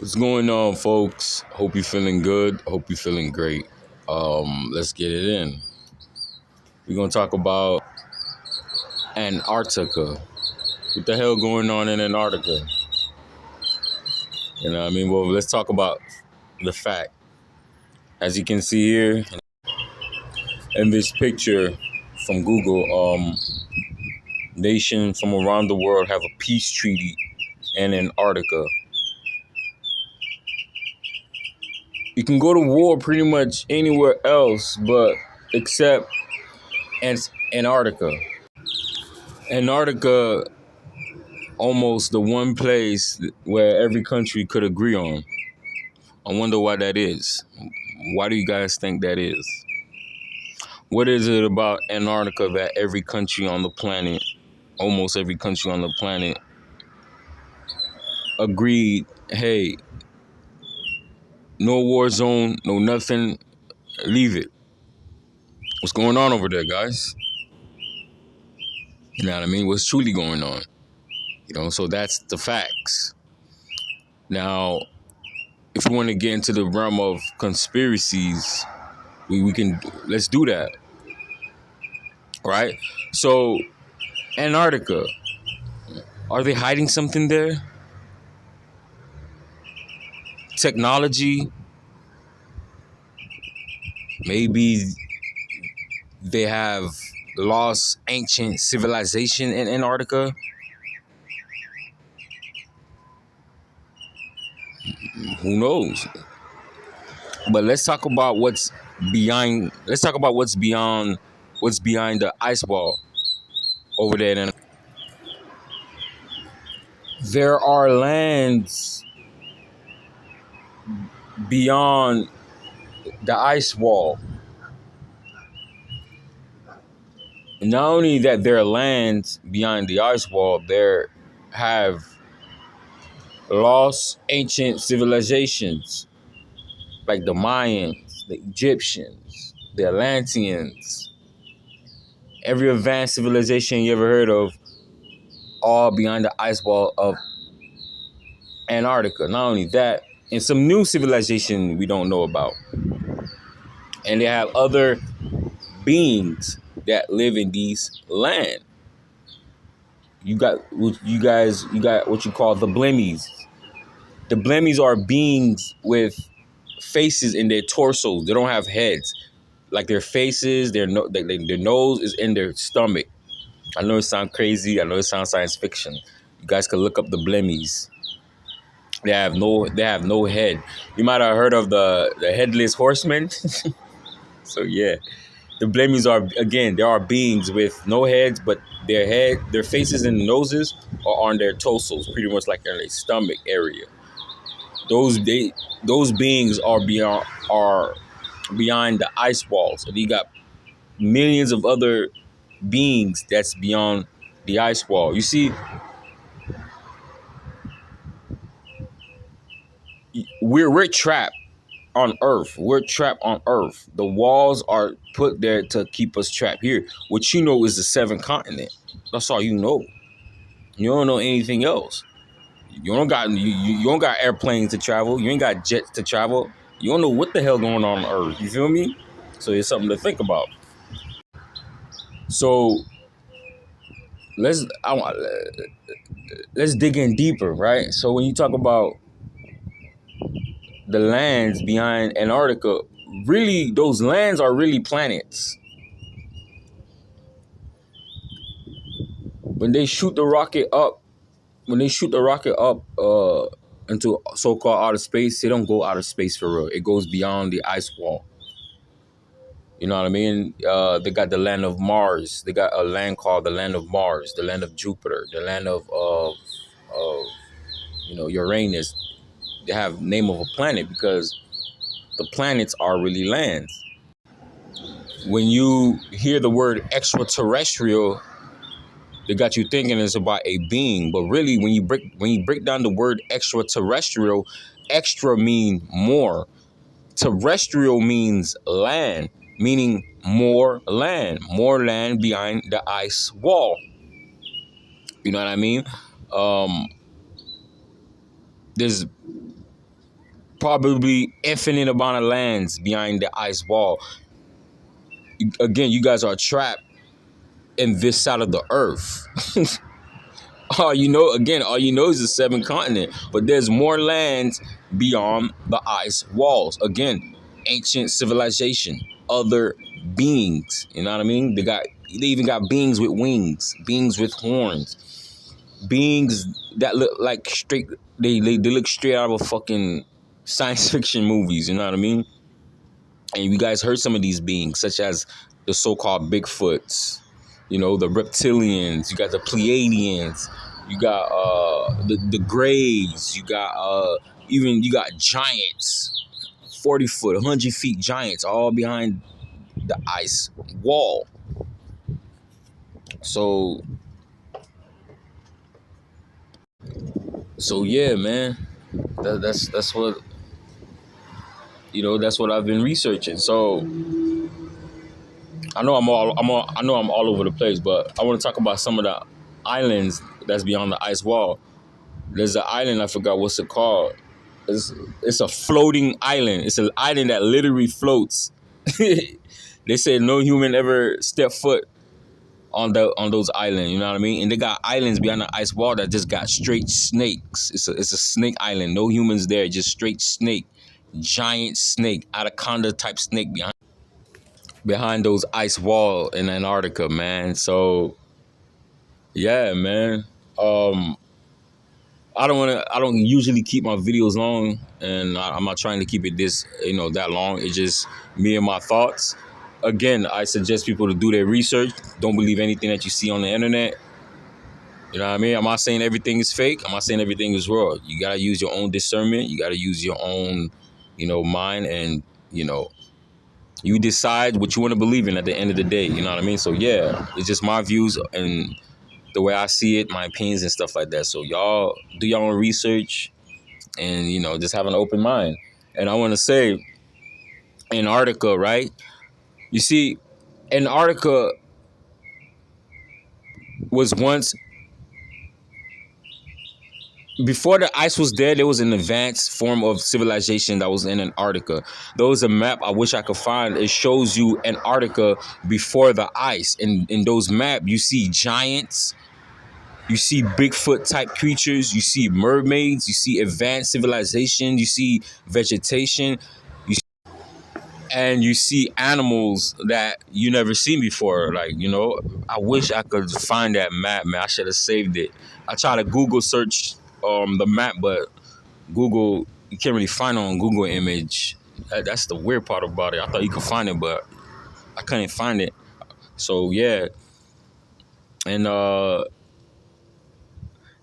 What's going on, folks? Hope you're feeling good. Hope you're feeling great. Let's get it in. We're gonna talk about Antarctica. What the hell going on in Antarctica? You know what I mean? Well, let's talk about the fact. As you can see here in this picture from Google, nations from around the world have a peace treaty in Antarctica. You can go to war pretty much anywhere else, but except Antarctica. Antarctica, almost the one place where every country could agree on. I wonder why that is. Why do you guys think that is? What is it about Antarctica that every country on the planet, almost every country on the planet, agreed, hey, no war zone, no nothing, leave it. What's going on over there, guys? You know what I mean? What's truly going on? So that's the facts. Now, if we want to get into the realm of conspiracies, we can, let's do that. Right? So, Antarctica, are they hiding something there? Technology? Maybe they have lost ancient civilization in Antarctica? Who knows? But let's talk about what's behind. Let's talk about what's behind the ice wall over there. And there are lands beyond the ice wall. Not only that, there are lands beyond the ice wall. There have lost ancient civilizations like the Mayans, the Egyptians, the Atlanteans. Every advanced civilization you ever heard of, all behind the ice wall of Antarctica. Not only that, and some new civilization we don't know about. And they have other beings that live in these land. You got what you call the blemmies. The blemmies are beings with faces in their torsos. They don't have heads. Like their faces, their nose is in their stomach. I know it sounds crazy. I know it sounds science fiction. You guys can look up the blemmies. They have no head. You might have heard of the headless horseman. So yeah, the blemmies there are beings with no heads, but their faces and noses are on their torsos, pretty much like in their stomach area. Those beings are beyond the ice walls, and you got millions of other beings that's beyond the ice wall. You see, we're trapped on Earth. We're trapped on Earth. The walls are put there to keep us trapped here. What you know is the seventh continent. That's all you know. You don't know anything else. You don't got airplanes to travel. You ain't got jets to travel. You don't know what the hell going on Earth. You feel me? So it's something to think about. So let's dig in deeper, right? So when you talk about the lands behind Antarctica, really, those lands are really planets. When they shoot the rocket up, into so-called outer space, they don't go outer space for real. It goes beyond the ice wall. You know what I mean? They got the land of Mars. They got a land called the land of Mars, the land of Jupiter, the land of Uranus. They have name of a planet because the planets are really lands. When you hear the word extraterrestrial, they got you thinking it's about a being, but really, when you break down the word extraterrestrial, extra mean more. Terrestrial means land, meaning more land behind the ice wall. You know what I mean? There's probably infinite amount of lands behind the ice wall. Again, you guys are trapped in this side of the earth. All you know is the seven continent, but there's more lands beyond the ice walls. Again, ancient civilization, other beings. You know what I mean? They even got beings with wings, beings with horns, beings that look like straight. They look straight out of a fucking science fiction movies. You know what I mean? And you guys heard some of these beings, such as the so-called Bigfoots, the reptilians, you got the Pleiadians, you got the Greys, you got giants, 40 foot, 100 feet giants, all behind the ice wall. So yeah, man, that's what that's what I've been researching. So I know I'm all over the place, but I want to talk about some of the islands that's beyond the ice wall. There's an island, I forgot what's it called. It's a floating island. It's an island that literally floats. They said no human ever stepped foot on those islands. You know what I mean? And they got islands beyond the ice wall that just got straight snakes. It's a snake island. No humans there, just straight snake, giant snake, anaconda type snake behind those ice wall in Antarctica, man. So yeah, man. I don't usually keep my videos long, and I'm not trying to keep it that long. It's just me and my thoughts. Again, I suggest people to do their research. Don't believe anything that you see on the internet. You know what I mean? I'm not saying everything is fake. I'm not saying everything is raw. You gotta use your own discernment. You gotta use your own, mind, and you decide what you want to believe in at the end of the day. You know what I mean? So yeah, it's just my views and the way I see it, my opinions and stuff like that. So y'all do your own research and, just have an open mind. And I want to say, Antarctica, right? You see, Antarctica was once, before the ice was there was an advanced form of civilization that was in Antarctica. There was a map I wish I could find. It shows you Antarctica before the ice. And in those maps, you see giants. You see Bigfoot type creatures, you see mermaids, you see advanced civilization, you see vegetation, and you see animals that you never seen before. Like, I wish I could find that map, man. I should have saved it. I try to Google search the map, but Google, you can't really find it on Google image. That's the weird part about it. I thought you could find it, but I couldn't find it. So yeah. And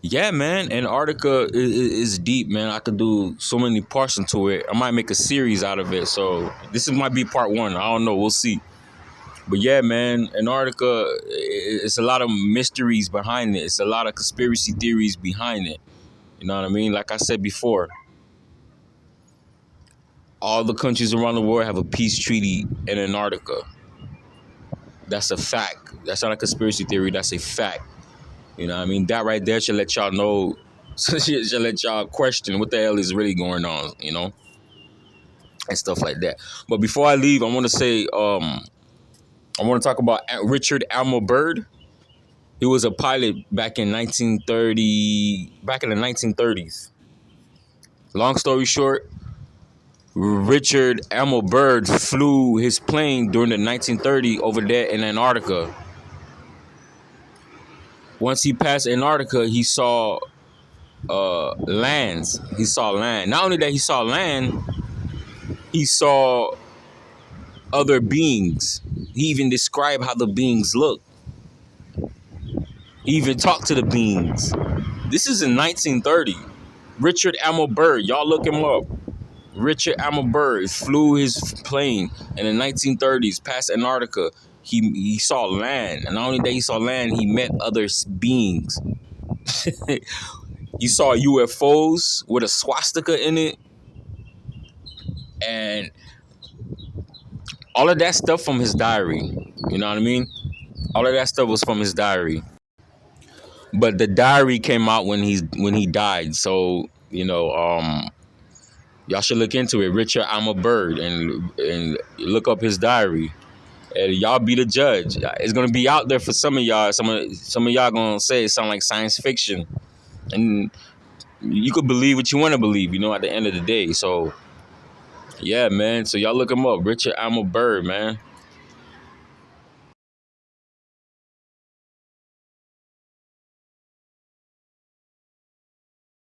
yeah, man, Antarctica is deep, man. I could do so many parts into it. I might make a series out of it. So might be part one. I don't know. We'll see. But yeah, man, Antarctica, it's a lot of mysteries behind it. It's a lot of conspiracy theories behind it. You know what I mean? Like I said before, all the countries around the world have a peace treaty in Antarctica. That's a fact. That's not a conspiracy theory. That's a fact. You know what I mean? That right there should let y'all know, should let y'all question what the hell is really going on, and stuff like that. But before I leave, I want to say, I want to talk about Richard Elmer Byrd. He was a pilot back in the 1930s. Long story short, Richard Elmer Byrd flew his plane during the 1930s over there in Antarctica. Once he passed Antarctica, he saw lands. He saw land. Not only that he saw land, he saw other beings. He even described how the beings look. He even talked to the beings. This is in 1930. Richard Elmer Byrd, y'all look him up. Richard Elmer Byrd flew his plane in the 1930s past Antarctica. He saw land, and not only that he saw land, he met other beings. You saw UFOs with a swastika in it, and all of that stuff from his diary. You know what I mean? All of that stuff was from his diary. But the diary came out when he died. So Y'all should look into it. Richard, I'm a bird, and look up his diary. And y'all be the judge. It's gonna be out there for some of y'all. Some of y'all gonna say it sound like science fiction, and you could believe what you want to believe. At the end of the day. So yeah, man. So y'all look him up. Richard, I'm a bird, man.